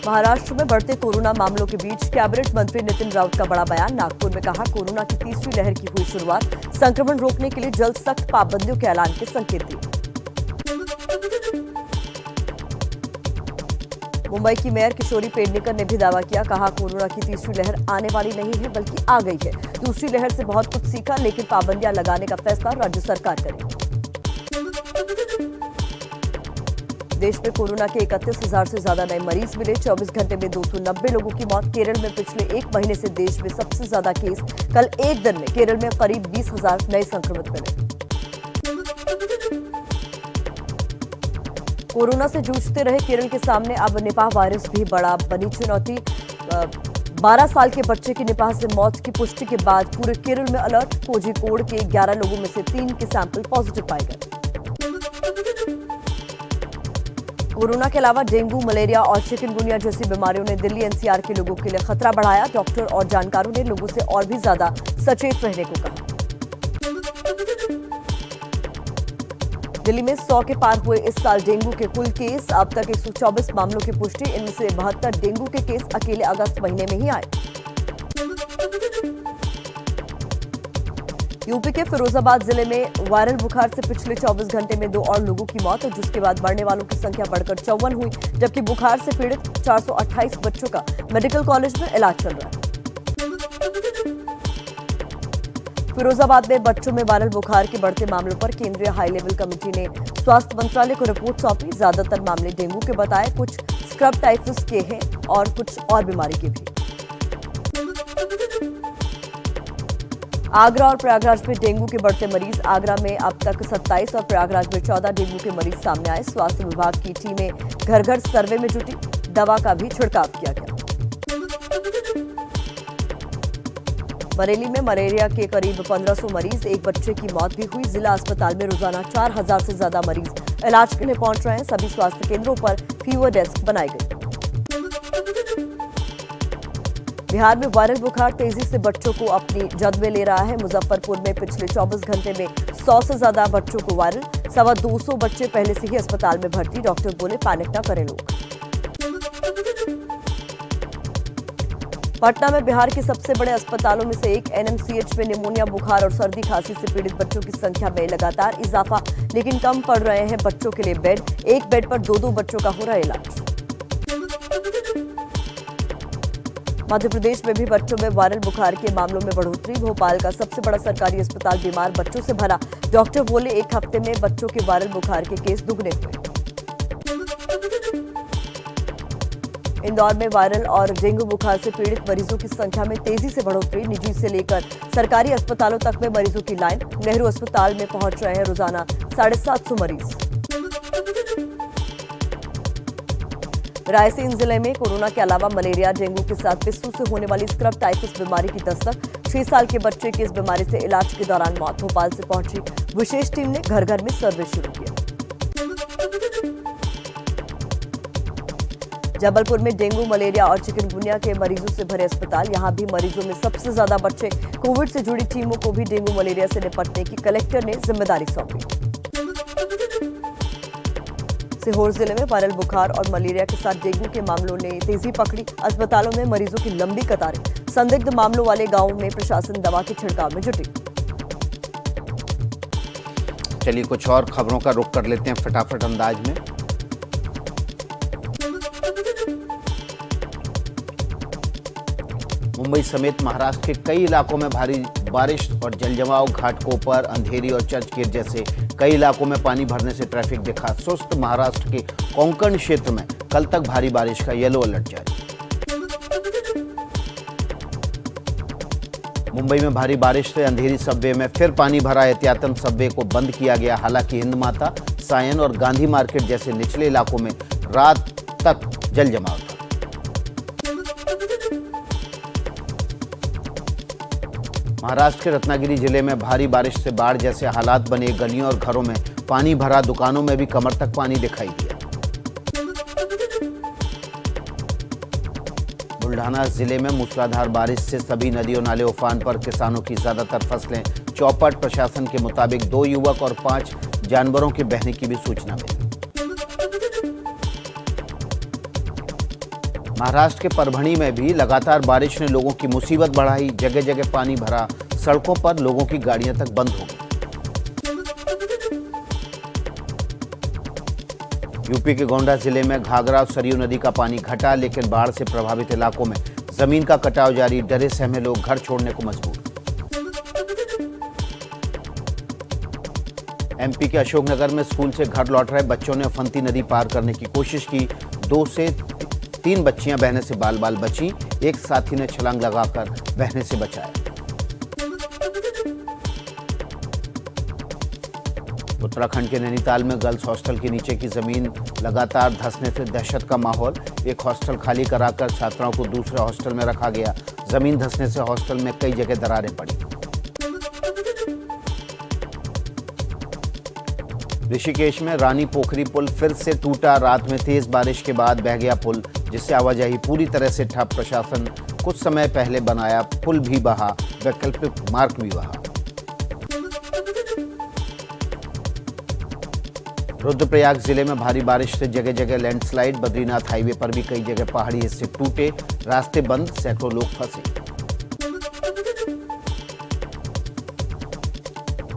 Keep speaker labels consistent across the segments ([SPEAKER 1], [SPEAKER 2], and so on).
[SPEAKER 1] महाराष्ट्र में बढ़ते कोरोना मामलों के बीच कैबिनेट मंत्री नितिन राउत का बड़ा बयान। नागपुर में कहा, कोरोना की तीसरी लहर की हुई शुरुआत, संक्रमण रोकने के लिए जल्द सख्त पाबंदियों के ऐलान के संकेत दिए। मुंबई की मेयर किशोरी पेडनेकर ने भी दावा किया, कहा कोरोना की तीसरी लहर आने वाली नहीं है बल्कि आ गई है। दूसरी लहर से बहुत कुछ सीखा, लेकिन पाबंदियां लगाने का फैसला राज्य सरकार करेगी। देश में कोरोना के 31,000 से ज्यादा नए मरीज मिले। 24 घंटे में 290 लोगों की मौत। केरल में पिछले एक महीने से देश में सबसे ज्यादा केस। कल एक दिन में केरल में करीब 20,000 नए संक्रमित मिले। कोरोना से जूझते रहे केरल के सामने अब निपाह वायरस भी बड़ा बनी चुनौती। 12 साल के बच्चे की निपाह से मौत की पुष्टि के बाद पूरे केरल में अलर्ट। कोझिकोड के 11 लोगों में से 3 के सैंपल पॉजिटिव पाए गए। कोरोना के अलावा डेंगू, मलेरिया और चिकनगुनिया जैसी बीमारियों ने दिल्ली एनसीआर के लोगों के लिए खतरा बढ़ाया। डॉक्टर और जानकारों ने लोगों से और भी ज्यादा सचेत रहने को कहा। दिल्ली में 100 के पार हुए इस साल डेंगू के कुल केस। अब तक 124 मामलों की पुष्टि। इनमें से 72 डेंगू के केस अकेले अगस्त महीने में ही आए। यूपी के फिरोजाबाद जिले में वायरल बुखार से पिछले 24 घंटे में 2 और लोगों की मौत, जिसके बाद मरने वालों की संख्या बढ़कर 54 हुई, जबकि बुखार से पीड़ित 428 बच्चों का मेडिकल कॉलेज में इलाज चल रहा है। फिरोजाबाद में बच्चों में वायरल बुखार के बढ़ते मामलों पर केंद्रीय हाई लेवल कमेटी ने स्वास्थ्य मंत्रालय को रिपोर्ट सौंपी। ज्यादातर मामले डेंगू के बताए, कुछ स्क्रब टाइफस के हैं और कुछ और बीमारी के भी। आगरा और प्रयागराज में डेंगू के बढ़ते मरीज। आगरा में अब तक 27 और प्रयागराज में 14 डेंगू के मरीज सामने आए। स्वास्थ्य विभाग की टीमें घर घर सर्वे में जुटी। दवा का भी छिड़काव किया गया। बरेली में मलेरिया के करीब 1500 मरीज। एक बच्चे की मौत भी हुई। जिला अस्पताल में रोजाना 4000 से ज्यादा मरीज इलाज के लिए पहुंच रहे हैं। सभी स्वास्थ्य केंद्रों पर फीवर डेस्क बनाए गए। बिहार में वायरल बुखार तेजी से बच्चों को अपनी जद में ले रहा है। मुजफ्फरपुर में पिछले 24 घंटे में 100 से ज्यादा बच्चों को वायरल। 250 बच्चे पहले से ही अस्पताल में भर्ती। डॉक्टर बोले, पैनिक न करें लोग। पटना में बिहार के सबसे बड़े अस्पतालों में से एक एनएमसीएच में निमोनिया, बुखार और सर्दी खांसी से पीड़ित बच्चों की संख्या में लगातार इजाफा, लेकिन कम पड़ रहे हैं बच्चों के लिए बेड। एक बेड पर 2-2 बच्चों का हो रहा है इलाज। मध्य प्रदेश में भी बच्चों में वायरल बुखार के मामलों में बढ़ोतरी। भोपाल का सबसे बड़ा सरकारी अस्पताल बीमार बच्चों से भरा। डॉक्टर बोले, एक हफ्ते में बच्चों के वायरल बुखार के केस दुगने हुए। इंदौर में वायरल और डेंगू बुखार से पीड़ित मरीजों की संख्या में तेजी से बढ़ोतरी। निजी से लेकर सरकारी अस्पतालों तक में मरीजों की लाइन। नेहरू अस्पताल में पहुंच रहे हैं रोजाना 750 मरीज। रायसेन जिले में कोरोना के अलावा मलेरिया, डेंगू के साथ पिस्सू से होने वाली स्क्रब टाइफस बीमारी की दस्तक। 6 साल के बच्चे की इस बीमारी से इलाज के दौरान मौत। भोपाल से पहुंची विशेष टीम ने घर घर में सर्वे शुरू किया। जबलपुर में डेंगू, मलेरिया और चिकनगुनिया के मरीजों से भरे अस्पताल। यहां भी मरीजों में सबसे ज्यादा बच्चे। कोविड से जुड़ी टीमों को भी डेंगू, मलेरिया से निपटने की कलेक्टर ने जिम्मेदारी सौंपी। सीहोर जिले में वायरल बुखार और मलेरिया के साथ डेंगू के मामलों ने तेजी पकड़ी। अस्पतालों में मरीजों की लंबी कतारें। संदिग्ध मामलों वाले गांवों में प्रशासन दवा के छिड़काव में जुटी।
[SPEAKER 2] चलिए कुछ और खबरों का रुख कर लेते हैं फटाफट अंदाज में। मुंबई समेत महाराष्ट्र के कई इलाकों में भारी बारिश और जलजमाव। घाटकों पर, अंधेरी और चर्चगेट जैसे कई इलाकों में पानी भरने से ट्रैफिक दिखा सुस्त। महाराष्ट्र के कोंकण क्षेत्र में कल तक भारी बारिश का येलो अलर्ट जारी। मुंबई में भारी बारिश से अंधेरी सबवे में फिर पानी भरा। एहतियातन सबवे को बंद किया गया। हालांकि हिंद माता, सायन और गांधी मार्केट जैसे निचले इलाकों में रात तक जलजमाव था। महाराष्ट्र के रत्नागिरी जिले में भारी बारिश से बाढ़ जैसे हालात बने। गलियों और घरों में पानी भरा। दुकानों में भी कमर तक पानी दिखाई दिया। बुल्ढाना जिले में मूसलाधार बारिश से सभी नदियों नाले उफान पर। किसानों की ज्यादातर फसलें चौपट। प्रशासन के मुताबिक 2 युवक और 5 जानवरों के बहने की भी सूचना मिली। महाराष्ट्र के परभणी में भी लगातार बारिश ने लोगों की मुसीबत बढ़ाई। जगह जगह पानी भरा, सड़कों पर लोगों की गाड़ियां तक बंद हो गई। यूपी के गोंडा जिले में घाघरा और सरयू नदी का पानी घटा, लेकिन बाढ़ से प्रभावित इलाकों में जमीन का कटाव जारी। डरे सहमे लोग घर छोड़ने को मजबूर। एमपी के अशोकनगर में स्कूल से घर लौट रहे बच्चों ने फंती नदी पार करने की कोशिश की। 2 से 3 बच्चियां बहने से बाल बाल बची। एक साथी ने छलांग लगाकर बहने से बचाया। उत्तराखंड के नैनीताल में गर्ल्स हॉस्टल के नीचे की जमीन लगातार धंसने से दहशत का माहौल। एक हॉस्टल खाली कराकर छात्राओं को दूसरे हॉस्टल में रखा गया। जमीन धंसने से हॉस्टल में कई जगह दरारें पड़ी। ऋषिकेश में रानी पोखरी पुल फिर से टूटा। रात में तेज बारिश के बाद बह गया पुल, जिससे आवाजाही पूरी तरह से ठप। प्रशासन कुछ समय पहले बनाया पुल भी बहा, वैकल्पिक मार्ग भी बहा। रुद्रप्रयाग जिले में भारी बारिश से जगह जगह लैंडस्लाइड। बद्रीनाथ हाईवे पर भी कई जगह पहाड़ी हिस्से टूटे, रास्ते बंद, सैकड़ों लोग फंसे।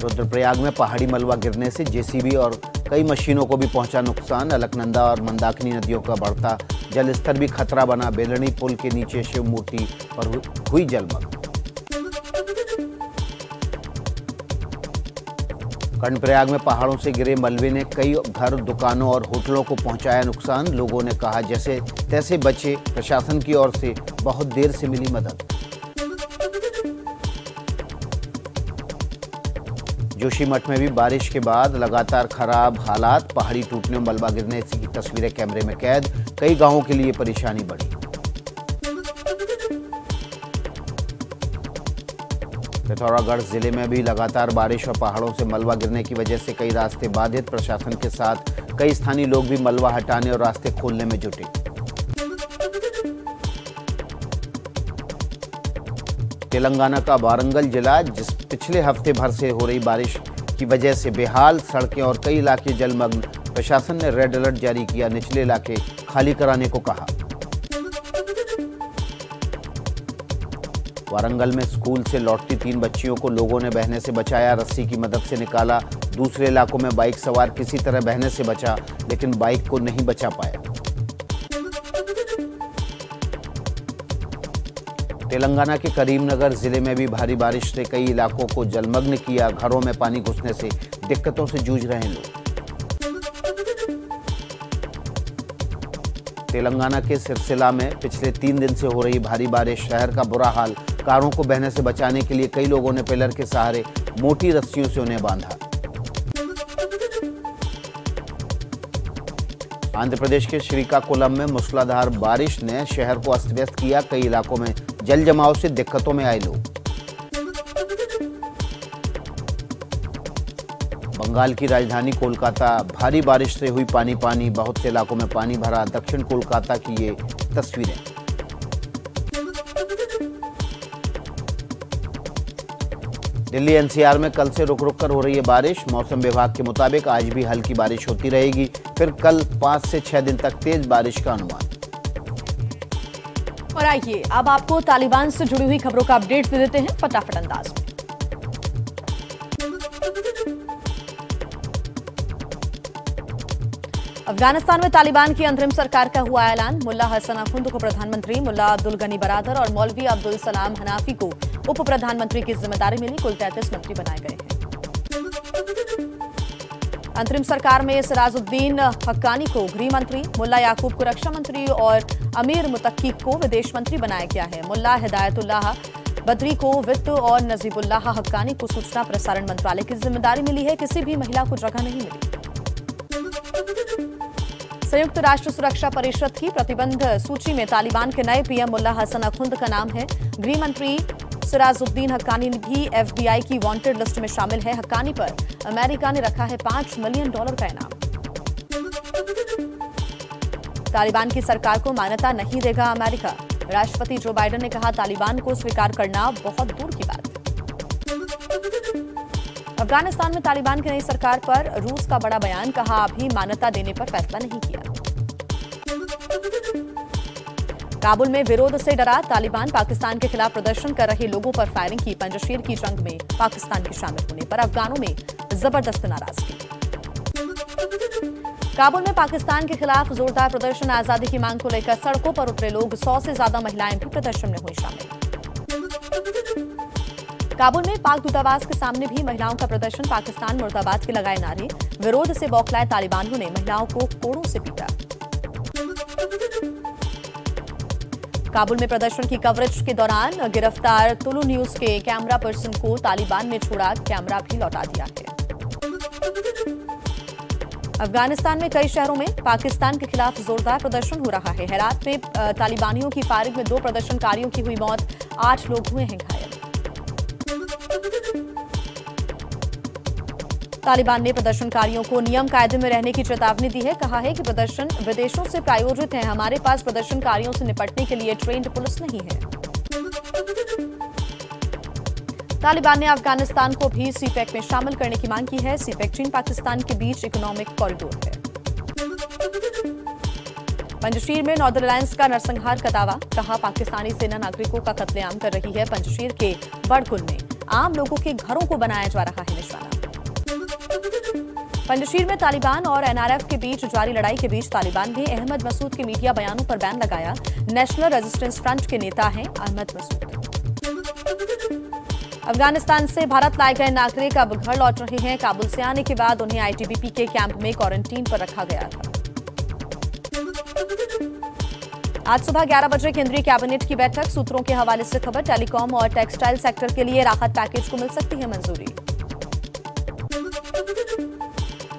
[SPEAKER 2] रुद्रप्रयाग में पहाड़ी मलबा गिरने से जेसीबी और कई मशीनों को भी पहुंचा नुकसान। अलकनंदा और मंदाकिनी नदियों का बढ़ता जलस्तर भी खतरा बना। बेलनी पुल के नीचे शिव मूर्ति पर हुई जलमग्न। कर्णप्रयाग में पहाड़ों से गिरे मलबे ने कई घर, दुकानों और होटलों को पहुंचाया नुकसान। लोगों ने कहा जैसे तैसे बचे। प्रशासन की ओर से बहुत देर से मिली मदद। जोशीमठ में भी बारिश के बाद लगातार खराब हालात। पहाड़ी टूटने और मलबा गिरने की तस्वीरें कैमरे में कैद। कई गांवों के लिए परेशानी बढ़ी। पिथौरागढ़ जिले में भी लगातार बारिश और पहाड़ों से मलबा गिरने की वजह से कई रास्ते बाधित। प्रशासन के साथ कई स्थानीय लोग भी मलबा हटाने और रास्ते खोलने में जुटे। तेलंगाना का वारंगल जिला, जिस पिछले हफ्ते भर से हो रही बारिश की वजह से बेहाल, सड़कें और कई इलाके जलमग्न। प्रशासन ने रेड अलर्ट जारी किया, निचले इलाके खाली कराने को कहा। वारंगल में स्कूल से लौटती 3 बच्चियों को लोगों ने बहने से बचाया। रस्सी की मदद से निकाला। दूसरे इलाकों में बाइक सवार किसी तरह बहने से बचा, लेकिन बाइक को नहीं बचा पाया। तेलंगाना के करीमनगर जिले में भी भारी बारिश से कई इलाकों को जलमग्न किया। घरों में पानी घुसने से दिक्कतों से जूझ रहे हैं लोग। तेलंगाना के सिरसिला में पिछले 3 दिन से हो रही भारी बारिश, शहर का बुरा हाल। कारों को बहने से बचाने के लिए कई लोगों ने पिलर के सहारे मोटी रस्सियों से उन्हें बांधा। आंध्र प्रदेश के श्रीकाकुलम में मूसलाधार बारिश ने शहर को अस्त व्यस्त किया। कई इलाकों में जल जमाव से दिक्कतों में आए लोग। बंगाल की राजधानी कोलकाता, भारी बारिश से हुई पानी पानी। बहुत से इलाकों में पानी भरा। दक्षिण कोलकाता की ये तस्वीरें। दिल्ली एनसीआर में कल से रुक रुक कर हो रही है बारिश। मौसम विभाग के मुताबिक आज भी हल्की बारिश होती रहेगी। फिर कल 5 से 6 दिन तक तेज बारिश का अनुमान।
[SPEAKER 3] और आइए अब आपको तालिबान से जुड़ी हुई खबरों का अपडेट दे देते हैं फटाफट अंदाज में। अफगानिस्तान में तालिबान की अंतरिम सरकार का हुआ ऐलान। मुल्ला हसन अखुंद को प्रधानमंत्री, मुल्ला अब्दुल गनी बरादर और मौलवी अब्दुल सलाम हनाफी को उप प्रधानमंत्री की जिम्मेदारी मिली। कुल 33 मंत्री बनाए गए हैं। अंतरिम सरकार में सिराजुद्दीन हक्कानी को गृह मंत्री, मुल्ला याकूब को रक्षा मंत्री और अमीर मुतक्की को विदेश मंत्री बनाया गया है। मुल्ला हिदायतुल्लाह बद्री को वित्त और नजीबुल्लाह हक्कानी को सूचना प्रसारण मंत्रालय की जिम्मेदारी मिली है। किसी भी महिला को जगह नहीं मिली। संयुक्त राष्ट्र सुरक्षा परिषद की प्रतिबंध सूची में तालिबान के नए पीएम मुल्ला हसन अखुंद का नाम है। गृह मंत्री सिराजुद्दीन हक्कानी भी एफबीआई की वांटेड लिस्ट में शामिल है। हक्कानी पर अमेरिका ने रखा है $5 मिलियन का इनाम। तालिबान की सरकार को मान्यता नहीं देगा अमेरिका। राष्ट्रपति जो बाइडेन ने कहा तालिबान को स्वीकार करना बहुत दूर की बात है। अफगानिस्तान में तालिबान की नई सरकार पर रूस का बड़ा बयान, कहा अभी मान्यता देने पर फैसला नहीं किया। काबुल में विरोध से डरा तालिबान, पाकिस्तान के खिलाफ प्रदर्शन कर रहे लोगों पर फायरिंग की। पंजशीर की जंग में पाकिस्तान के शामिल होने पर अफगानों में जबरदस्त नाराजगी। काबुल में पाकिस्तान के खिलाफ जोरदार प्रदर्शन, आजादी की मांग को लेकर सड़कों पर उतरे लोग, 100 से ज्यादा महिलाएं भी प्रदर्शन में हुई शामिल। काबुल में पाक दूतावास के सामने भी महिलाओं का प्रदर्शन, पाकिस्तान मुर्दाबाद के लगाए नारे। विरोध से बौखलाए तालिबानियों ने महिलाओं को कोड़ों से पीटा। काबुल में प्रदर्शन की कवरेज के दौरान गिरफ्तार तुलु न्यूज के कैमरा पर्सन को तालिबान ने छोड़ा, कैमरा भी लौटा दिया है। अफगानिस्तान में कई शहरों में पाकिस्तान के खिलाफ जोरदार प्रदर्शन हो रहा है। हेरात में तालिबानियों की फायरिंग में 2 प्रदर्शनकारियों की हुई मौत, 8 लोग हुए हैं घायल। तालिबान ने प्रदर्शनकारियों को नियम कायदे में रहने की चेतावनी दी है। कहा है कि प्रदर्शन विदेशों से प्रायोजित है, हमारे पास प्रदर्शनकारियों से निपटने के लिए ट्रेंड पुलिस नहीं है। तालिबान ने अफगानिस्तान को भी सीपेक में शामिल करने की मांग की है। सीपेक चीन पाकिस्तान के बीच इकोनॉमिक कॉरिडोर है। पंजशीर में नॉर्दर्न अलायंस का नरसंहार का दावा, कहा पाकिस्तानी सेना नागरिकों का कत्लेआम कर रही है। पंजशीर के बड़कुल में आम लोगों के घरों को बनाया जा रहा है निशाना। पंजशीर में तालिबान और एनआरएफ के बीच जारी लड़ाई के बीच तालिबान ने अहमद मसूद के मीडिया बयानों पर बैन लगाया। नेशनल रेजिस्टेंस फ्रंट के नेता हैं अहमद मसूद। अफगानिस्तान से भारत लाए गए नागरिक अब घर लौट रहे हैं। काबुल से आने के बाद उन्हें आईटीबीपी के कैंप में क्वारंटीन पर रखा गया था। आज सुबह 11 बजे केंद्रीय कैबिनेट की बैठक, सूत्रों के हवाले से खबर, टेलीकॉम और टेक्सटाइल सेक्टर के लिए राहत पैकेज को मिल सकती है मंजूरी।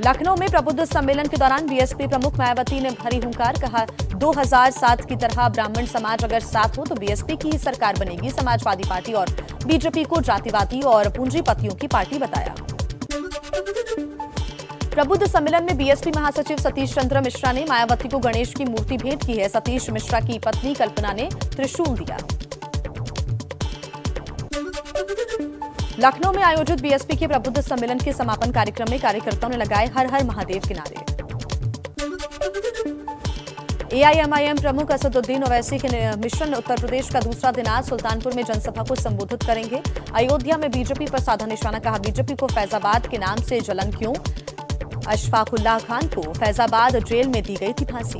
[SPEAKER 3] लखनऊ में प्रबुद्ध सम्मेलन के दौरान बीएसपी प्रमुख मायावती ने भरी हुंकार, कहा 2007 की तरह ब्राह्मण समाज अगर साथ हो तो बीएसपी की ही सरकार बनेगी। समाजवादी पार्टी और बीजेपी को जातिवादी और पूंजीपतियों की पार्टी बताया। प्रबुद्ध सम्मेलन में बीएसपी महासचिव सतीश चंद्र मिश्रा ने मायावती को गणेश की मूर्ति भेंट की है। सतीश मिश्रा की पत्नी कल्पना ने त्रिशूल दिया। लखनऊ में आयोजित बीएसपी के प्रबुद्ध सम्मेलन के समापन कार्यक्रम में कार्यकर्ताओं ने लगाए हर हर महादेव के नारे। एआईएमआईएम प्रमुख असदुद्दीन ओवैसी के मिशन उत्तर प्रदेश का दूसरा दिन आज सुल्तानपुर में जनसभा को संबोधित करेंगे। अयोध्या में बीजेपी पर साधा निशाना, कहा बीजेपी को फैजाबाद के नाम से जलन क्यों। अशफाकुल्लाह खान को फैजाबाद जेल में दी गई थी फांसी।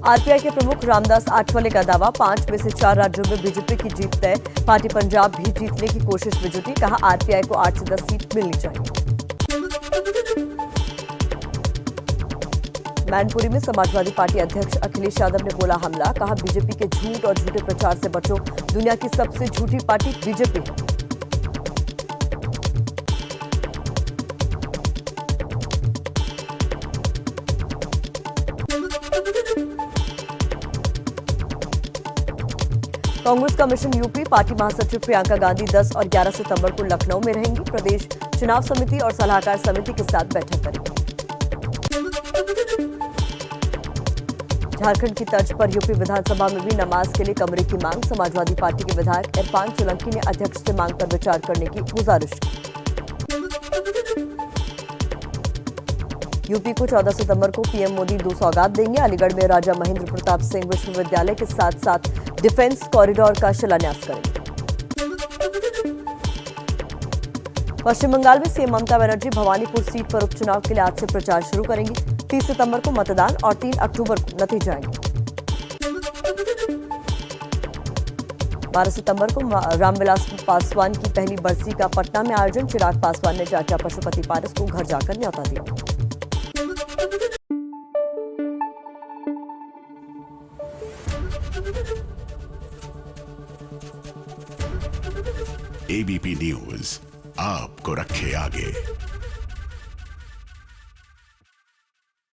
[SPEAKER 1] आरपीआई के प्रमुख रामदास आठवले का दावा, 5 में से 4 राज्यों में बीजेपी की जीत तय। पार्टी पंजाब भी जीतने की कोशिश में जुटी, कहा आरपीआई को 8 से 10 सीट मिलनी चाहिए। मैनपुरी में समाजवादी पार्टी अध्यक्ष अखिलेश यादव ने बोला हमला, कहा बीजेपी के झूठ और झूठे प्रचार से बचो, दुनिया की सबसे झूठी पार्टी बीजेपी है। कांग्रेस का मिशन यूपी, पार्टी महासचिव प्रियंका गांधी 10 और 11 सितंबर को लखनऊ में रहेंगी। प्रदेश चुनाव समिति और सलाहकार समिति के साथ बैठक करेंगी। झारखंड की तर्ज पर यूपी विधानसभा में भी नमाज के लिए कमरे की मांग, समाजवादी पार्टी के विधायक इरफान सोलंकी ने अध्यक्ष से मांग पर विचार करने की गुजारिश की। यूपी को 14 सितंबर को पीएम मोदी 2 सौगात देंगे। अलीगढ़ में राजा महेंद्र प्रताप सिंह विश्वविद्यालय के साथ साथ डिफेंस कॉरिडोर का शिलान्यास करेंगे। पश्चिम बंगाल में सीएम ममता बनर्जी भवानीपुर सीट पर उपचुनाव के लिए आज से प्रचार शुरू करेंगी। 30 सितंबर को मतदान और 3 अक्टूबर को नतीजे आएंगे। 12 सितंबर को रामविलास पासवान की पहली बरसी का पटना में आयोजन। चिराग पासवान ने चाचा पशुपति पारस को घर जाकर न्यौता दिया।
[SPEAKER 4] एबीपी न्यूज आपको रखे आगे।